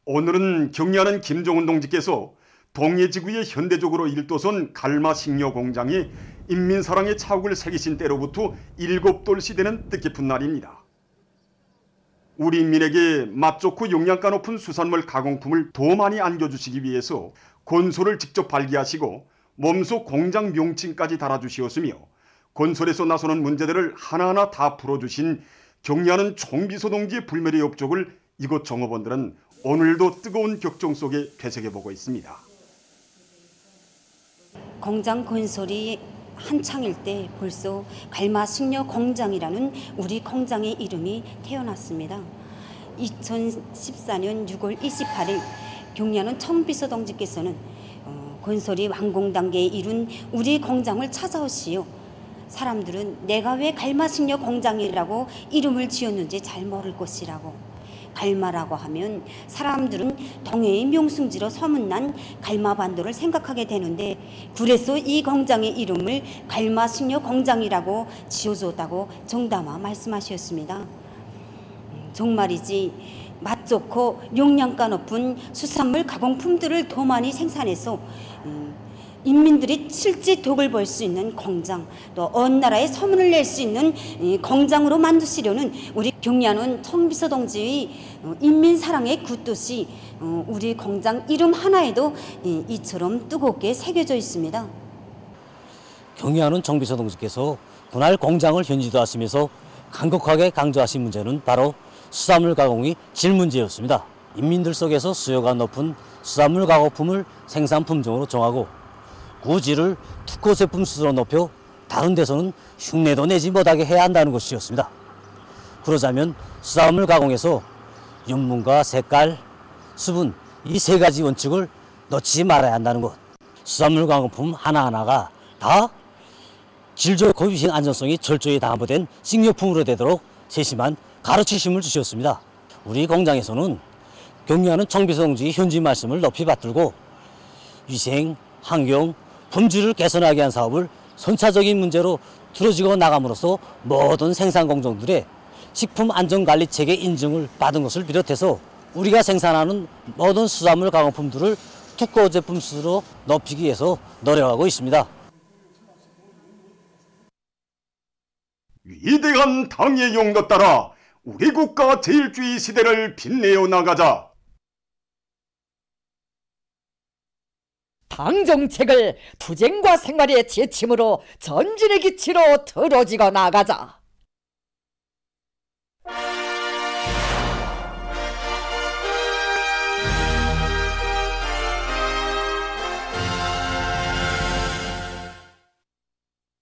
오늘은 경리하는 김종훈 동지께서 동해지구의 현대적으로 1도선 갈마식료 공장이 인민사랑의 차국을 새기신 때로부터 7돌 시대는 뜻깊은 날입니다. 우리 인민에게 맛 좋고 영양가 높은 수산물 가공품을 더 많이 안겨주시기 위해서 건설을 직접 발기하시고 몸소 공장 명칭까지 달아주시었으며 건설에서 나서는 문제들을 하나하나 다 풀어주신 경리하는 총비서 동지의 불멸의 업적을 이곳 종업원들은 오늘도 뜨거운 격정 속에 되새겨보고 있습니다. 공장 건설이 한창일 때 벌써 갈마식료 공장이라는 우리 공장의 이름이 태어났습니다. 2014년 6월 28일 경리하는 총비서 동지께서는 건설이 완공 단계에 이른 우리 공장을 찾아오시오. 사람들은 내가 왜 갈마식료 공장이라고 이름을 지었는지 잘 모를 것이라고. 갈마라고 하면 사람들은 동해의 명승지로 소문난 갈마반도를 생각하게 되는데 그래서 이 공장의 이름을 갈마식료 공장이라고 지어줬다고 정담아 말씀하셨습니다. 정말이지 맛 좋고 영양가 높은 수산물 가공품들을 더 많이 생산해서 인민들이 실제 덕을 볼 수 있는 공장, 또 어느 나라에 소문을 낼 수 있는 공장으로 만드시려는 우리 경리하는 총비서 동지의 인민사랑의 굳뜻이 우리 공장 이름 하나에도 이처럼 뜨겁게 새겨져 있습니다. 경리하는 총비서 동지께서 그날 공장을 현지도하시면서 간곡하게 강조하신 문제는 바로 수산물 가공이 질 문제였습니다. 인민들 속에서 수요가 높은 수산물 가공품을 생산 품종으로 정하고 구질을 특허 제품 수준으로 높여 다른 데서는 흉내도 내지 못하게 해야 한다는 것이었습니다. 그러자면 수산물 가공에서 윤문과 색깔, 수분 이 세 가지 원칙을 놓치지 말아야 한다는 것. 수산물 가공품 하나하나가 다 질 좋고 위생 안전성이 철저히 담보된 식료품으로 되도록 세심한 가르치심을 주셨습니다. 우리 공장에서는 경리하는 총비서 동지의 현지 말씀을 높이 받들고 위생, 환경, 품질을 개선하기 위한 사업을 선차적인 문제로 들어지고 나감으로써 모든 생산 공정들의 식품안전관리 체계 인증을 받은 것을 비롯해서 우리가 생산하는 모든 수산물 가공품들을 특허 제품 수준으로 높이기 위해서 노력하고 있습니다. 위대한 당의 용도 따라 우리 국가 제일주의 시대를 빛내어 나가자. 당 정책을 투쟁과 생활의 지침으로 전진의 기치로 틀어지고 나가자.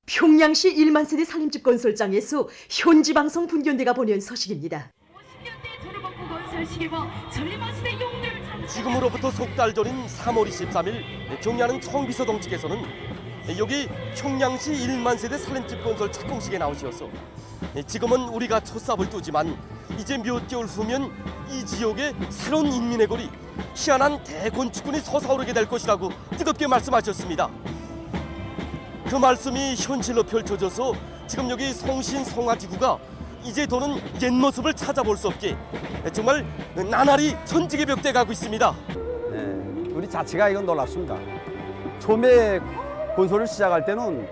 평양시 1만 세대 산림집 건설장에서 현지방송 분견대가 보낸 소식입니다. 50년대 도로공구 건설 시기와 전림화시대 용도를 지금으로부터 석 달 전인 3월 23일 경리하는 총비서 동지께서는 여기 평양시 1만 세대 산림집 건설 착공식에 나오시어서 지금은 우리가 첫삽을 두지만 이제 몇 개월 후면 이 지역에 새로운 인민의 거리, 희한한 대건축군이 솟아오르게 될 것이라고 뜨겁게 말씀하셨습니다. 그 말씀이 현실로 펼쳐져서 지금 여기 성신성화지구가 이제 더는 옛 모습을 찾아볼 수 없게 정말 나날이 천직의 벽대 가고 있습니다. 네, 우리 자체가 이건 놀랍습니다. 처음에 건설을 시작할 때는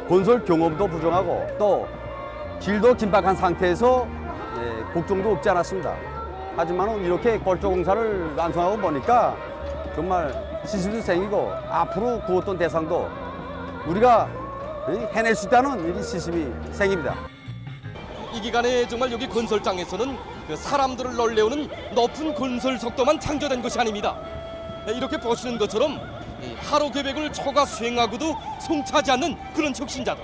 건설 경험도 부족하고 또 길도 긴박한 상태에서 곡종도 없지 않았습니다. 하지만 이렇게 골조 공사를 완성하고 보니까 정말 시설도 생기고 앞으로 구웠던 대상도 우리가 해낼 수 있다는 이런 시심이 생깁니다. 이 기간에 정말 여기 건설장에서는 그 사람들을 놀래우는 높은 건설 속도만 창조된 것이 아닙니다. 이렇게 보시는 것처럼 하루 계획을 초과 수행하고도 성차지 않는 그런 혁신자들,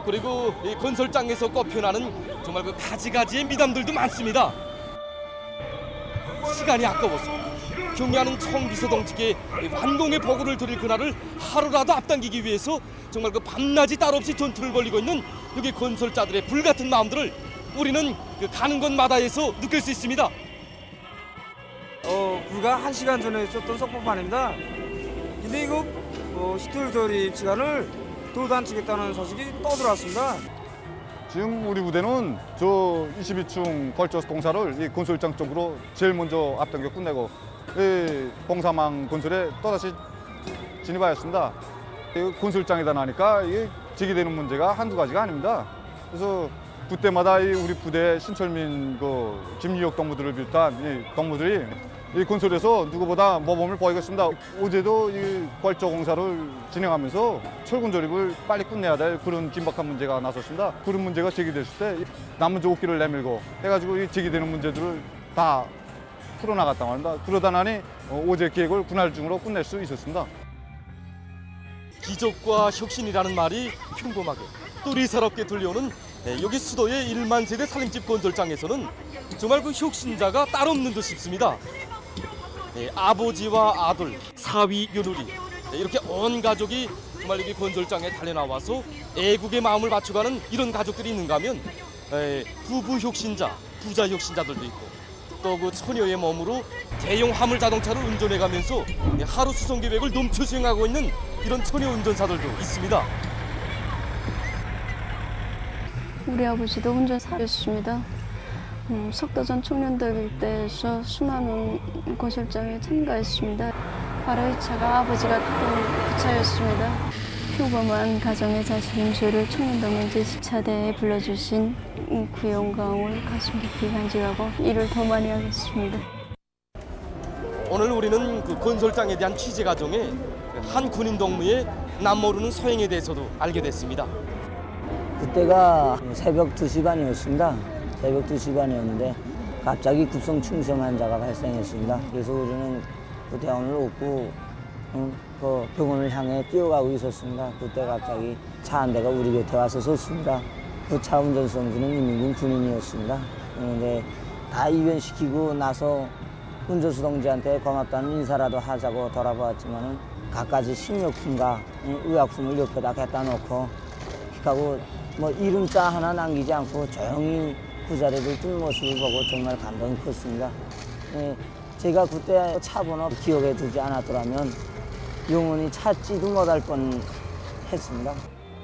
그리고 이 건설장에서 꼽혀나는 정말 그 가지가지의 미담들도 많습니다. 시간이 아까워서 경리하는 총비서 동지께 완공의 보고를 드릴 그날을 하루라도 앞당기기 위해서 정말 그 밤낮이 따로 없이 전투를 벌이고 있는 여기 건설자들의 불같은 마음들을 우리는 그 가는 곳마다에서 느낄 수 있습니다. 불과 1시간 전에 썼던 석봉판입니다. 근데 이거 시설 조립 시간을 더 단축했다는 소식이 또 들어왔습니다. 지금 우리 부대는 저 22층 벌처 공사를 이 건설장 쪽으로 제일 먼저 앞당겨 끝내고 이 봉사망 건설에 또다시 진입하였습니다. 이 건설장에다 나니까 이 제기되는 문제가 한두 가지가 아닙니다. 그래서 그때마다 이 우리 부대 신철민 그 김유혁 동무들을 비롯한 이 동무들이 이 건설에서 누구보다 모범을 보이겠습니다. 어제도 이 벌처 공사를 진행하면서 철근 조립을 빨리 끝내야 될 그런 긴박한 문제가 나섰습니다. 그런 문제가 제기됐을 때 남은 조끼를 내밀고 해가지고 이 제기되는 문제들을 다 풀어나갔다고 합니다. 그러다 나니 어제 계획을 그날 중으로 끝낼 수 있었습니다. 기적과 혁신이라는 말이 평범하게 또 리사롭게 들려오는 여기 수도의 1만 세대 살림집 건설장에서는 정말 그 혁신자가 따로 없는 듯 싶습니다. 아버지와 아들, 사위, 며느리 이렇게 온 가족이 정말 여기 건설장에 달려나와서 애국의 마음을 맞춰가는 이런 가족들이 있는가 하면 부부 혁신자, 부자 혁신자들도 있고 또 그 처녀의 몸으로 대형 화물 자동차를 운전해가면서 하루 수송 계획을 넘쳐 수행하고 있는 이런 처녀 운전사들도 있습니다. 우리 아버지도 운전사였습니다. 석도전 청년대회에서 수많은 건설장에 참가했습니다. 바로 이 차가 아버지가 타던 그 차였습니다. 평범한 가정의 자식인 저를 청년동맹 제10차대에 불러주신 그 영광을 가슴 깊이 간직하고 일을 더 많이 하겠습니다. 오늘 우리는 그 건설장에 대한 취재 과정에 한 군인 동무의 남모르는 소행에 대해서도 알게 됐습니다. 그때가 새벽 2시 반이었습니다. 새벽 2시 반이었는데 갑자기 급성 충성 환자가 발생했습니다. 그래서 우리는 그 대원을 얻고 그 병원을 향해 뛰어가고 있었습니다. 그때 갑자기 차 한 대가 우리 곁에 와서 섰습니다. 그 차 운전성주는 이민군 군인이었습니다. 그런데 다 입원시키고 나서 운전수 동지한테 고맙다는 인사라도 하자고 돌아보았지만은 갖가지 식료품과 의약품을 옆에다 갖다 놓고 하고 뭐 이름자 하나 남기지 않고 조용히 그 자리를 뜬 모습을 보고 정말 감동이 컸습니다. 제가 그때 차 번호 기억해 두지 않았더라면 영원히 찾지도 못할 뻔했습니다.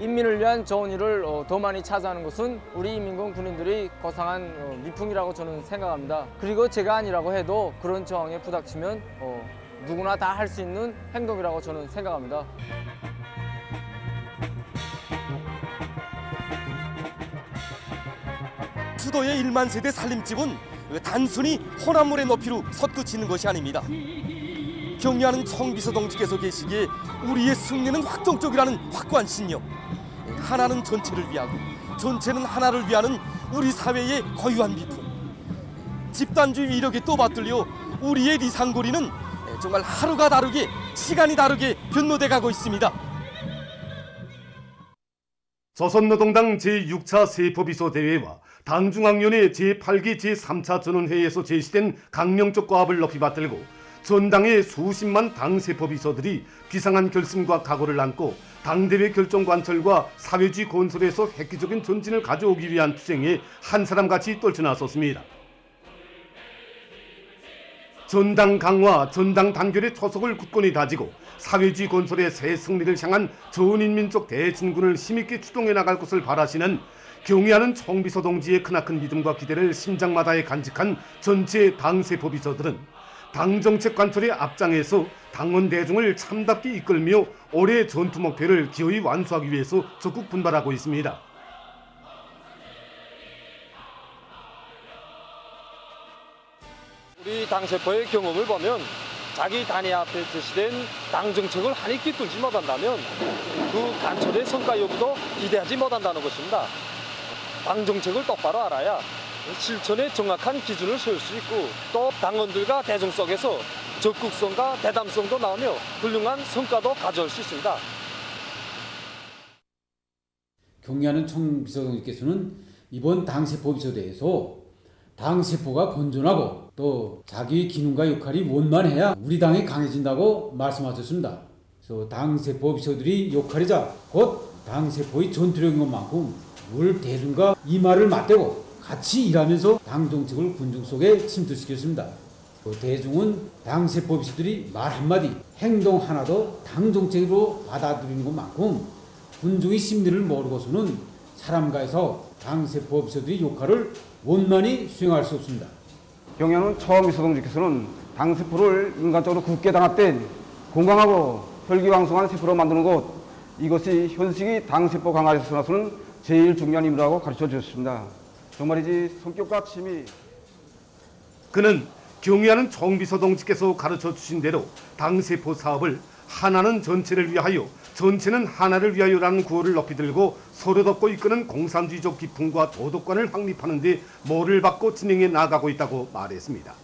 인민을 위한 좋은 일을 더 많이 찾아하는 것은 우리 인민군 군인들이 거상한 미풍이라고 저는 생각합니다. 그리고 제가 아니라고 해도 그런 저항에 부닥치면 누구나 다 할 수 있는 행동이라고 저는 생각합니다. 수도의 1만 세대 살림집은 단순히 혼합물의 높이로 솟구치는 것이 아닙니다. 경리하는 청비서 동지께서 계시기에 우리의 승리는 확정적이라는 확고한 신념. 하나는 전체를 위하고 전체는 하나를 위하는 우리 사회의 고유한 미풍. 집단주의 이력이 또 받들려 우리의 리상고리는 정말 하루가 다르게 시간이 다르게 변모돼 가고 있습니다. 조선노동당 제6차 세포비서 대회와 당중앙위원회 제8기 제3차 전원회의에서 제시된 강령적 과업을 높이 받들고 전당의 수십만 당세포비서들이 비상한 결심과 각오를 안고 당대회 결정 관철과 사회주의 건설에서 획기적인 전진을 가져오기 위한 투쟁에 한 사람같이 떨쳐나섰습니다. 전당 강화, 전당 단결의 초석을 굳건히 다지고 사회주의 건설의 새 승리를 향한 전인민족 대진군을 힘있게 추동해 나갈 것을 바라시는 경의하는 청비서 동지의 크나큰 믿음과 기대를 심장마다에 간직한 전체 당세포비서들은 당정책 관철의 앞장에서 당원 대중을 참답게 이끌며 올해 전투 목표를 기어이 완수하기 위해서 적극 분발하고 있습니다. 우리 당세포의 경험을 보면 자기 단위 앞에 제시된 당정책을 한익히 뚫지 못한다면 그 간철의 성과 여부도 기대하지 못한다는 것입니다. 당정책을 똑바로 알아야 실천에 정확한 기준을 세울 수 있고 또 당원들과 대중 속에서 적극성과 대담성도 나오며 훌륭한 성과도 가져올 수 있습니다. 경리하는 청비서동지께서는 이번 당세포비서 대회에서 당세포가 건전하고 또 자기 기능과 역할이 원만해야 우리 당이 강해진다고 말씀하셨습니다. 그래서 당세포비서들이 역할이자 곧 당세포의 전투력인 것만큼 우리 대중과 이 말을 맞대고 같이 일하면서 당정책을 군중 속에 침투시켰습니다. 대중은 당세포비서들이 말 한마디, 행동 하나도 당정책으로 받아들이는 것만큼 군중의 심리를 모르고서는 사람가에서 당세포 오피서들의 역할을 원만히 수행할 수 없습니다. 경야는 초미소동직께서는 당세포를 인간적으로 굳게 단합된 건강하고 혈기왕성한 세포로 만드는 것, 이것이 현식이 당세포 강화에서 나서는 제일 중요한 임무라고 가르쳐 주셨습니다. 정말이지 성격과 취미. 그는 경의하는 총비서동지께서 가르쳐 주신 대로 당세포 사업을 하나는 전체를 위하여 전체는 하나를 위하여라는 구호를 높이 들고 서로 덮고 이끄는 공산주의적 기풍과 도덕관을 확립하는 데 모를 받고 진행해 나가고 있다고 말했습니다.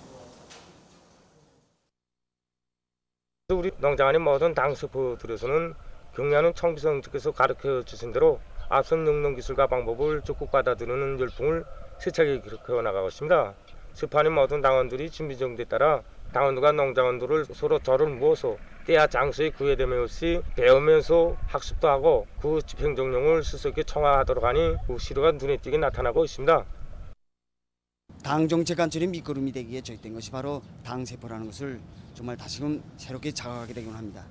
우리 농장 안의 모든 당세포들에서는 경의하는 총비서동지께서 가르쳐 주신 대로 앞선 영농기술과 방법을 적극 받아들이는 열풍을 세차게 기록해 나가고 있습니다. 스판의 모든 당원들이 준비 정도에 따라 당원들과 농장원들을 서로 절을 모아서 때와 장소에 구애됨 없이 배우면서 학습도 하고 그 집행정령을 스스로 청화하도록 하니 그 시료가 눈에 띄게 나타나고 있습니다. 당정책 관철의 밑거름이 되기에 저익된 것이 바로 당세포라는 것을 정말 다시금 새롭게 자각하게 되곤 합니다.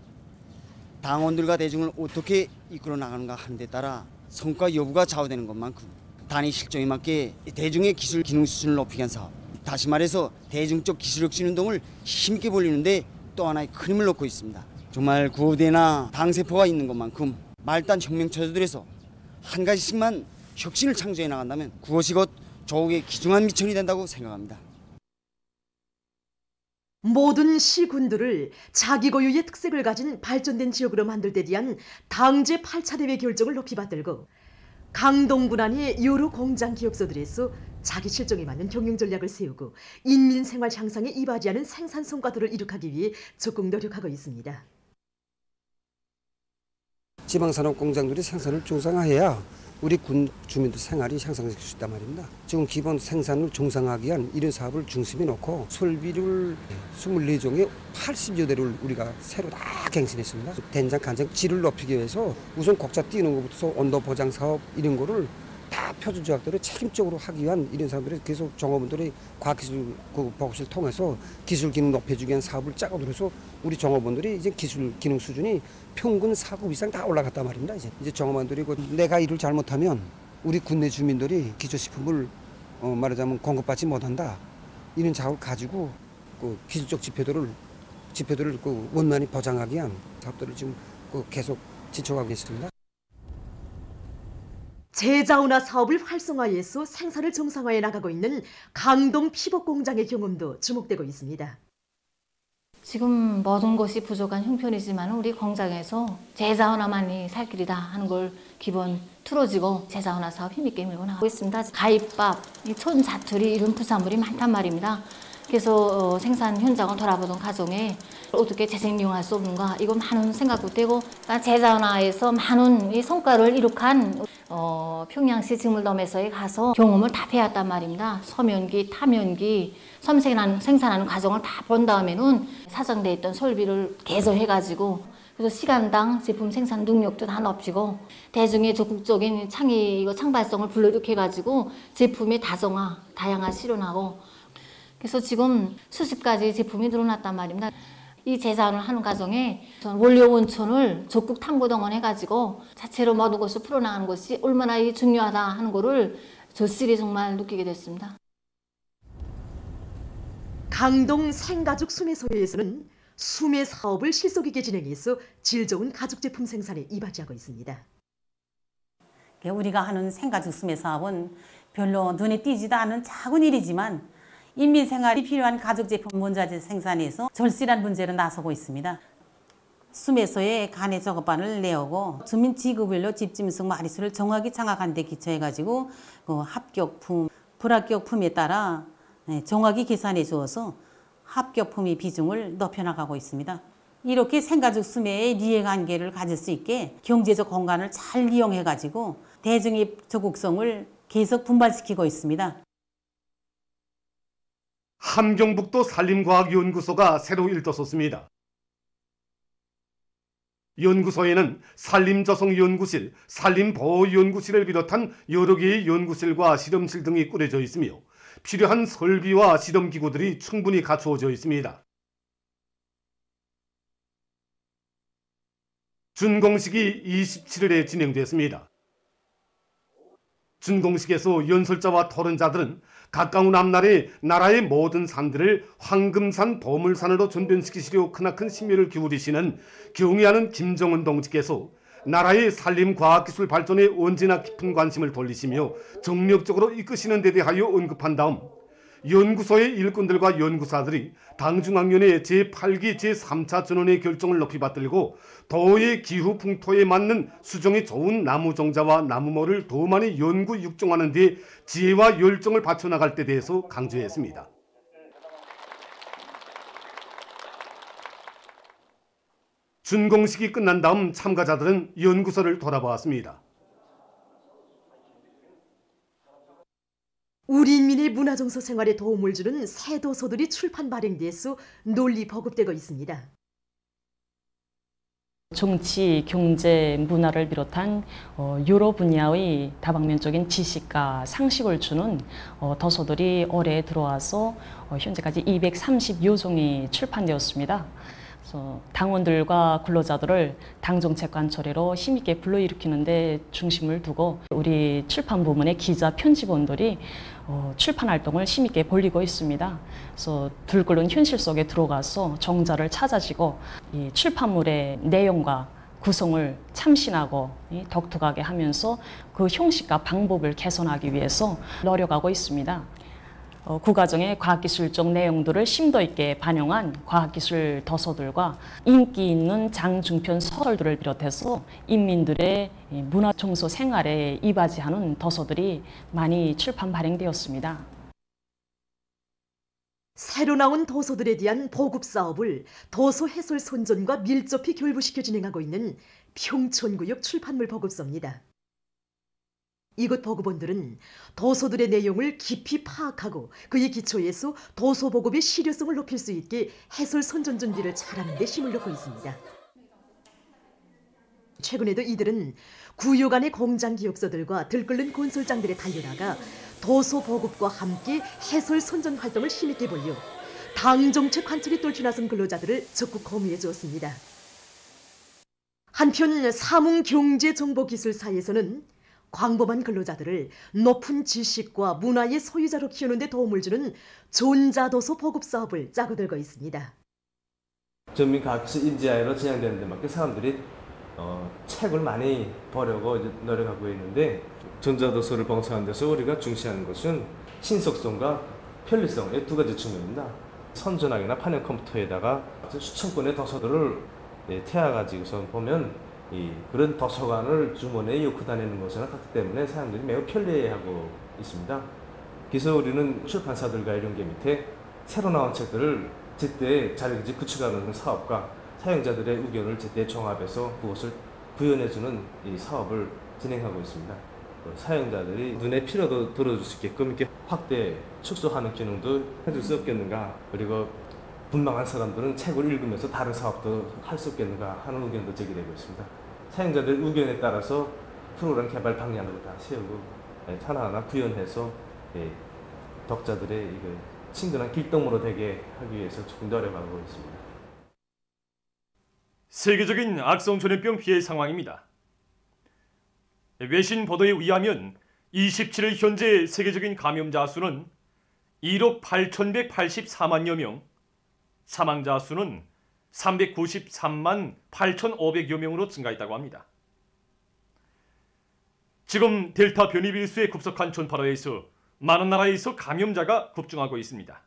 당원들과 대중을 어떻게 이끌어 나가는가 하는 데 따라 성과 여부가 좌우되는 것만큼 단위 실정에 맞게 대중의 기술 기능 수준을 높이기 위한 사업, 다시 말해서 대중적 기술혁신 운동을 힘있게 벌리는데 또 하나의 큰 힘을 놓고 있습니다. 정말 구호대나 당세포가 있는 것만큼 말단 혁명처들에서 한 가지씩만 혁신을 창조해 나간다면 그것이 곧 조국의 귀중한 미천이 된다고 생각합니다. 모든 시군들을 자기 고유의 특색을 가진 발전된 지역으로 만들 데 대한 당제 8차 대회 결정을 높이 받들고 강동군 안의 여러 공장 기업소들에서 자기 실정에 맞는 경영 전략을 세우고 인민 생활 향상에 이바지하는 생산 성과들을 이룩하기 위해 적극 노력하고 있습니다. 지방산업 공장들이 생산을 정상화해야 우리 군 주민들 생활이 향상될 수 있단 말입니다. 지금 기본 생산을 정상화하기 위한 이런 사업을 중심에 놓고 설비를 24종의 80여 대를 우리가 새로 다 갱신했습니다. 된장, 간장 질을 높이기 위해서 우선 곡자 띄우는 것부터 온도 보장 사업 이런 거를 다 표준 조약대로 책임적으로 하기 위한 이런 사람들이 계속 종업원들이 과학기술 보고실 통해서 기술 기능 높여주기 위한 사업을 짜고 들어서 우리 종업원들이 이제 기술 기능 수준이 평균 4급 이상 다 올라갔단 말입니다. 이제 종업원들이 내가 일을 잘못하면 우리 국내 주민들이 기초식품을 말하자면 공급받지 못한다. 이런 자료를 가지고 그 기술적 지표들을 원만히 보장하기 위한 사업들을 지금 계속 지쳐가고 있습니다. 제자운화 사업을 활성화해서 생산을 정상화해 나가고 있는 강동 피복 공장의 경험도 주목되고 있습니다. 지금 모든 것이 부족한 형편이지만 우리 공장에서 제자운화만이 살 길이다 하는 걸 기본 틀어지고 제자운화 사업 힘있게 밀고 나가고 있습니다. 가입밥, 촌자투리 이런 부산물이 많단 말입니다. 그래서 생산 현장을 돌아보던 과정에 어떻게 재생용할 수 없는가 이거 많은 생각도 되고 제자운화에서 많은 성과를 이룩한 평양시 직물돔에서에 가서 경험을 다 배웠단 말입니다. 서면기, 타면기, 생산하는 과정을 다 본 다음에는 사정돼 있던 설비를 개선해가지고 그래서 시간당 제품 생산 능력도 다 높이고 대중의 적극적인 창발성을 불러일으켜가지고 제품의 다정화, 다양화 실현하고 그래서 지금 수십 가지 제품이 늘어났단 말입니다. 이 제자원을 하는 과정에 원료 원천을 적극 탐구 동원해가지고 자체로 모든 것을 풀어나가는 것이 얼마나 중요하다 하는 것을 절실히 정말 느끼게 됐습니다. 강동 생가죽 수매소에서는 수매 사업을 실속 있게 진행해서 질 좋은 가죽 제품 생산에 이바지하고 있습니다. 우리가 하는 생가죽 수매 사업은 별로 눈에 띄지도 않은 작은 일이지만 인민 생활이 필요한 가죽 제품 원자재 생산에서 절실한 문제로 나서고 있습니다. 수매소에 간의 작업반을 내오고 주민 지구별로 집짐승 마리수를 정확히 장악한 데 기초해가지고 합격품, 불합격품에 따라 정확히 계산해 주어서 합격품의 비중을 높여나가고 있습니다. 이렇게 생가죽 수매의 이해관계를 가질 수 있게 경제적 공간을 잘 이용해가지고 대중의 적극성을 계속 분발시키고 있습니다. 함경북도 산림과학연구소가 새로 일떠섰습니다. 연구소에는 산림조성연구실, 산림보호연구실을 비롯한 여러 개의 연구실과 실험실 등이 꾸려져 있으며 필요한 설비와 실험기구들이 충분히 갖추어져 있습니다. 준공식이 27일에 진행됐습니다. 준공식에서 연설자와 토론자들은 가까운 앞날에 나라의 모든 산들을 황금산 보물산으로 전변시키시려 크나큰 심혈을 기울이시는 경의하는 김정은 동지께서 나라의 산림 과학기술 발전에 언제나 깊은 관심을 돌리시며 정력적으로 이끄시는 데 대하여 언급한 다음 연구소의 일꾼들과 연구사들이 당중앙위원회 제8기 제3차 전원의 결정을 높이 받들고 도의 기후 풍토에 맞는 수종이 좋은 나무 종자와 나무모를 더 많이 연구 육종하는 데 지혜와 열정을 바쳐나갈 때 대해서 강조했습니다. 준공식이 끝난 다음 참가자들은 연구소를 돌아보았습니다. 우리 인민의 문화정서 생활에 도움을 주는 새 도서들이 출판 발행돼서 널리 보급되고 있습니다. 정치, 경제, 문화를 비롯한 여러 분야의 다방면적인 지식과 상식을 주는 도서들이 올해 들어와서 현재까지 230여 종이 출판되었습니다. 당원들과 근로자들을 당정책 관철회로 힘있게 불러일으키는 데 중심을 두고 우리 출판 부문의 기자, 편집원들이 출판 활동을 힘있게 벌이고 있습니다. 그래서 들끓는 현실 속에 들어가서 정자를 찾아지고 이 출판물의 내용과 구성을 참신하고 독특하게 하면서 그 형식과 방법을 개선하기 위해서 노력하고 있습니다. 그 과정의 과학기술적 내용들을 심도 있게 반영한 과학기술 도서들과 인기 있는 장중편 소설들을 비롯해서 인민들의 문화정서 생활에 이바지하는 도서들이 많이 출판 발행되었습니다. 새로 나온 도서들에 대한 보급 사업을 도서 해설 선전과 밀접히 결부시켜 진행하고 있는 평촌구역 출판물 보급소입니다. 이곳 보급원들은 도서들의 내용을 깊이 파악하고 그의 기초에서 도서 보급의 실효성을 높일 수 있게 해설 선전 준비를 잘하는 데 힘을 넣고 있습니다. 최근에도 이들은 구역 안의 공장 기업소들과 들끓는 건설장들에 달려나가 도서 보급과 함께 해설 선전 활동을 힘있게 벌여 당정책 관철에 떨쳐나선 근로자들을 적극 공유해 주었습니다. 한편 사문경제정보기술사에서는 광범한 근로자들을 높은 지식과 문화의 소유자로 키우는 데 도움을 주는 존자도서 보급 사업을 짜고 들고 있습니다. 전민과학기술 인재하에로 진행되는 데만큼 사람들이 책을 많이 보려고 노력하고 있는데 전자도서를 봉사하는 데서 우리가 중시하는 것은 신속성과 편리성 이 두 가지 측면입니다. 선전하기나 판형 컴퓨터에다가 수천 건의 도서들을 태워가지고서 보면 그런 도서관을 주머니에 넣고 다니는 것은 같기 때문에 사람들이 매우 편리해하고 있습니다. 그래서 우리는 출판사들과 이런 게 밑에 새로 나온 책들을 제때 자료기지 구축하는 사업과 사용자들의 의견을 제때 종합해서 그것을 구현해주는 이 사업을 진행하고 있습니다. 사용자들이 눈에 피로도 들어줄 수 있게끔 이렇게 확대, 축소하는 기능도 해줄 수 없겠는가, 그리고 분망한 사람들은 책을 읽으면서 다른 사업도 할 수 없겠는가 하는 의견도 제기되고 있습니다. 사용자들 의견에 따라서 프로그램 개발 방향을 다 세우고 하나하나 구현해서 독자들의 친근한 길동무로 되게 하기 위해서 조금 노력하고 있습니다. 세계적인 악성 전염병 피해 상황입니다. 외신 보도에 의하면 27일 현재 세계적인 감염자 수는 1억 8,184만여 명, 사망자 수는 393만 8,500여 명으로 증가했다고 합니다. 지금 델타 변이 비루스의 급속한 전파로에서 많은 나라에서 감염자가 급증하고 있습니다.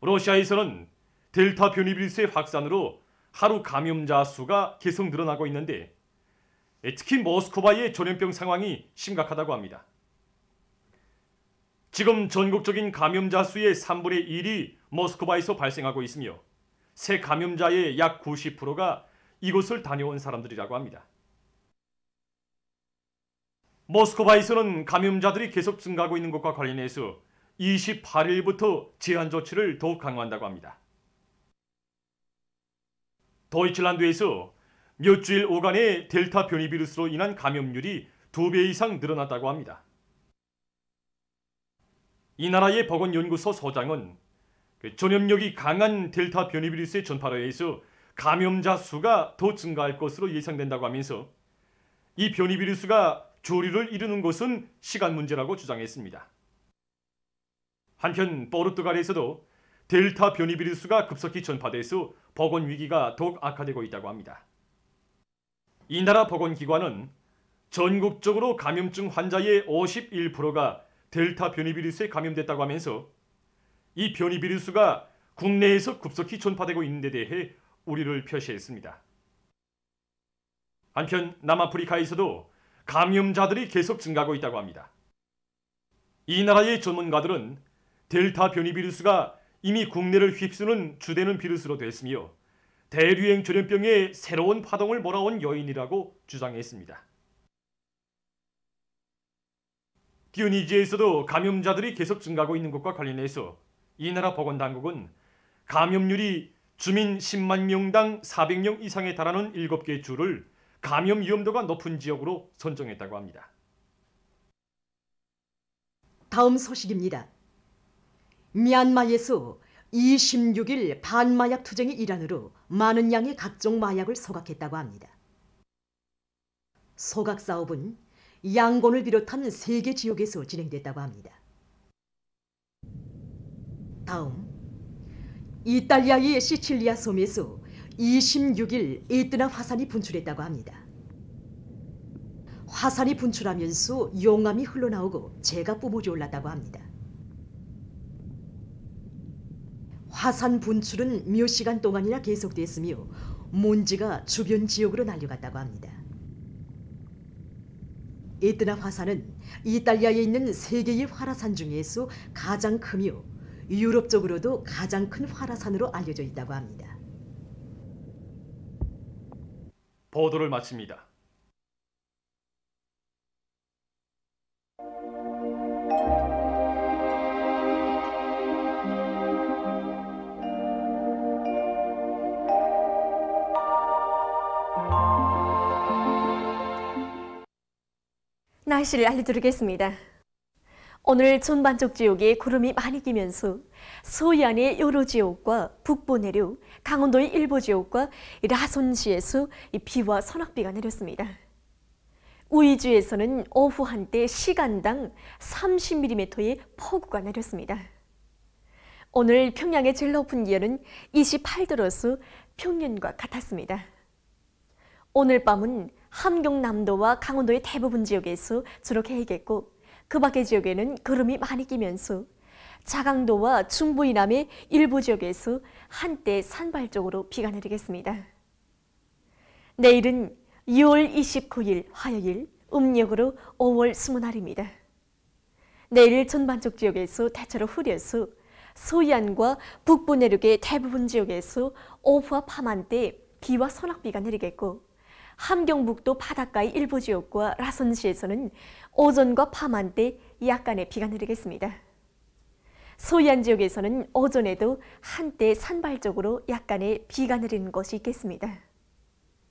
러시아에서는 델타 변이 비루스의 확산으로 하루 감염자 수가 계속 늘어나고 있는데 특히 모스크바의 전염병 상황이 심각하다고 합니다. 지금 전국적인 감염자 수의 3분의 1이 모스크바에서 발생하고 있으며 새 감염자의 약 90%가 이곳을 다녀온 사람들이라고 합니다. 모스크바에서는 감염자들이 계속 증가하고 있는 것과 관련해서 28일부터 제한 조치를 더욱 강화한다고 합니다. 도이칠란드에서 몇 주일 오간의 델타 변이 비루스로 인한 감염률이 2배 이상 늘어났다고 합니다. 이 나라의 보건연구소 소장은 전염력이 강한 델타 변이 비루스의 전파로 인해서 감염자 수가 더 증가할 것으로 예상된다고 하면서 이 변이 비루스가 조류를 이루는 것은 시간 문제라고 주장했습니다. 한편 포르투갈에서도 델타 변이 비루스가 급속히 전파돼서 보건 위기가 더욱 악화되고 있다고 합니다. 이 나라 보건기관은 전국적으로 감염증 환자의 51%가 델타 변이 비루스에 감염됐다고 하면서 이 변이 비루스가 국내에서 급속히 전파되고 있는 데 대해 우려를 표시했습니다. 한편 남아프리카에서도 감염자들이 계속 증가하고 있다고 합니다. 이 나라의 전문가들은 델타 변이 비루스가 이미 국내를 휩쓰는 주되는 비루스로 됐으며 대류행 전염병의 새로운 파동을 몰아온 요인이라고 주장했습니다. 튜니지에서도 감염자들이 계속 증가하고 있는 것과 관련해서 이 나라 보건당국은 감염률이 주민 10만 명당 400명 이상에 달하는 7개 주를 감염 위험도가 높은 지역으로 선정했다고 합니다. 다음 소식입니다. 미얀마에서 26일 반마약 투쟁의 일환으로 많은 양의 각종 마약을 소각했다고 합니다. 소각 사업은 양곤을 비롯한 3개 지역에서 진행됐다고 합니다. 다음, 이탈리아의 시칠리아 섬에서 26일 에트나 화산이 분출했다고 합니다. 화산이 분출하면서 용암이 흘러나오고 재가 뿜어져 올랐다고 합니다. 화산 분출은 몇 시간 동안이나 계속됐으며 먼지가 주변 지역으로 날려갔다고 합니다. 에트나 화산은 이탈리아에 있는 3개의 화라산 중에서 가장 크며 유럽 쪽으로도 가장 큰 화라산으로 알려져 있다고 합니다. 보도를 마칩니다. 날씨를 알려드리겠습니다. 오늘 전반적 지역에 구름이 많이 끼면서 서해안의 여러 지역과 북부 내륙, 강원도의 일부 지역과 라손시에서 비와 소낙비가 내렸습니다. 우이주에서는 오후 한때 시간당 30mm의 폭우가 내렸습니다. 오늘 평양의 제일 높은 기온은 28도로서 평년과 같았습니다. 오늘 밤은 함경남도와 강원도의 대부분 지역에서 주로 개겠고 그 밖의 지역에는 구름이 많이 끼면서 자강도와 중부 이남의 일부 지역에서 한때 산발적으로 비가 내리겠습니다. 내일은 2월 29일 화요일, 음력으로 5월 20날입니다. 내일 전반적 지역에서 대체로 흐려서 서해안과 북부 내륙의 대부분 지역에서 오후와 밤한때 비와 소낙비가 내리겠고 함경북도 바닷가의 일부 지역과 라선시에서는 오전과 밤한때 약간의 비가 내리겠습니다. 서해안 지역에서는 오전에도 한때 산발적으로 약간의 비가 내리는 곳이 있겠습니다.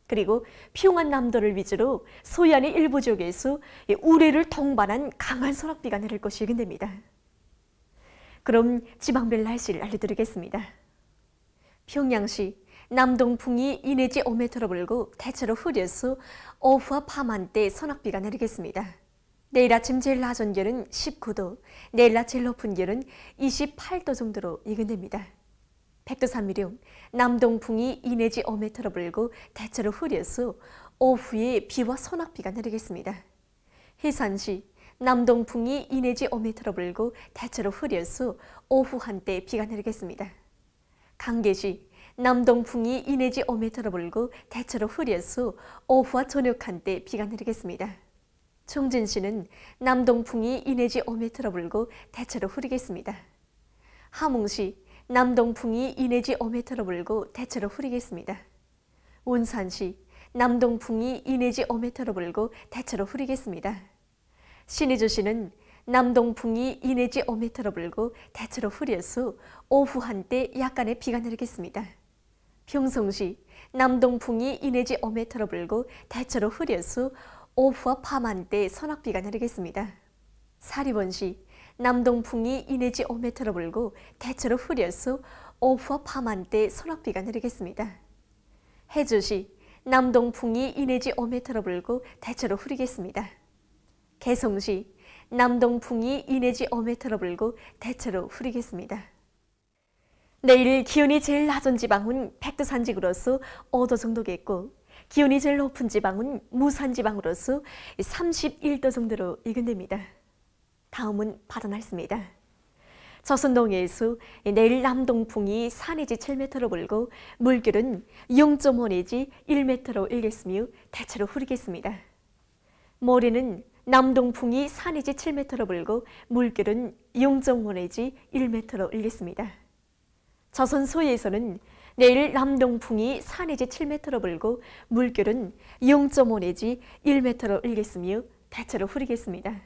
그리고 평안남도를 위주로 서해안의 일부 지역에서 우레를 동반한 강한 소낙비가 내릴 것이 예견됩니다. 그럼 지방별 날씨를 알려드리겠습니다. 평양시 남동풍이 2 내지 5m 불고 대체로 흐려서 오후와 밤한때 소낙비가 내리겠습니다. 내일 아침 제일 낮은 기온은 19도, 내일 낮 제일 높은 기온은 28도 정도로 예견됩니다. 백두산미령 남동풍이 2 내지 5m 불고 대체로 흐려서 오후에 비와 소낙비가 내리겠습니다. 해산시 남동풍이 2 내지 5m 불고 대체로 흐려서 오후 한때 비가 내리겠습니다. 강계시 남동풍이 2 내지 5m 불고 대체로 흐려서 오후와 저녁 한때 비가 내리겠습니다. 총진시는 남동풍이 2 내지 5m 불고 대체로 흐리겠습니다. 함흥시 남동풍이 2 내지 5m 불고 대체로 흐리겠습니다. 온산시 남동풍이 2 내지 5m 불고 대체로 흐리겠습니다. 신의주시는 남동풍이 2 내지 5m 불고 대체로 흐려서 오후 한때 약간의 비가 내리겠습니다. 평성시 남동풍이 2 내지 5m 불고 대체로 흐려서 오후와 밤 한때 소낙비가 내리겠습니다. 사리원시 남동풍이 2 내지 5m 불고 대체로 흐려서 오후와 밤 한때 소낙비가 내리겠습니다. 해주시 남동풍이 2 내지 5m 불고 대체로 흐리겠습니다. 개성시 남동풍이 2 내지 5m로 불고 대체로 흐리겠습니다. 내일 기온이 제일 낮은 지방은 백두산지구로서 5도 정도겠고 기온이 제일 높은 지방은 무산지방으로서 31도 정도로 예견됩니다. 다음은 바다 날씨입니다. 조선동해에서 내일 남동풍이 4 내지 7m로 불고 물결은 0.5 내지 1m로 일겠으며 대체로 흐리겠습니다. 모레는 남동풍이 4 내지 7m로 불고 물결은 0.5 내지 1m로 일겠습니다. 조선 소해에서는 내일 남동풍이 4 내지 7m로 불고 물결은 0.5 내지 1m로 일겠으며 대체로 흐리겠습니다.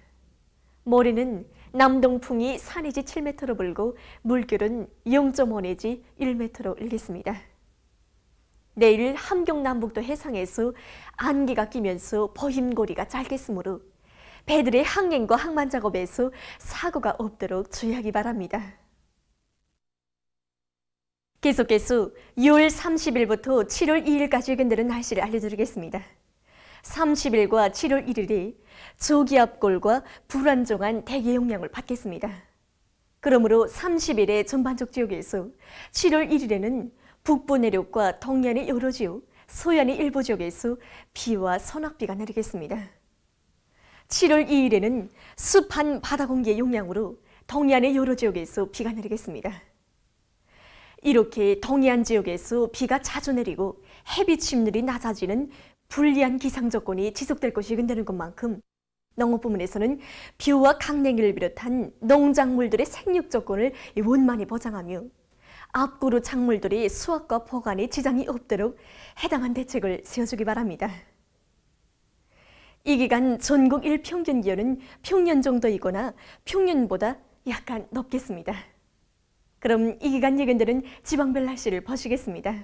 모레는 남동풍이 4 내지 7m로 불고 물결은 0.5 내지 1m로 일겠습니다. 내일 함경 남북도 해상에서 안개가 끼면서 보힘고리가 짧겠으므로 배들의 항행과 항만 작업에서 사고가 없도록 주의하기 바랍니다. 계속해서 6월 30일부터 7월 2일까지 예견되는 날씨를 알려드리겠습니다. 30일과 7월 1일이 저기압골과 불안정한 대기 영향을 받겠습니다. 그러므로 30일의 전반적 지역에서 7월 1일에는 북부 내륙과 동해안의 여러 지역, 서해안의 일부 지역에서 비와 소낙비가 내리겠습니다. 7월 2일에는 습한 바다 공기의 영향으로 동해안의 여러 지역에서 비가 내리겠습니다. 이렇게 동해안 지역에서 비가 자주 내리고 해빛 침률이 낮아지는 불리한 기상 조건이 지속될 것이 예견되는 것만큼 농업 부문에서는 뷰와 강냉이를 비롯한 농작물들의 생육 조건을 원만히 보장하며 앞으로 작물들이 수확과 보관에 지장이 없도록 해당한 대책을 세워주기 바랍니다. 이 기간 전국 일평균 기온은 평년 정도이거나 평년보다 약간 높겠습니다. 그럼 이 기간 예견되는 지방별 날씨를 보시겠습니다.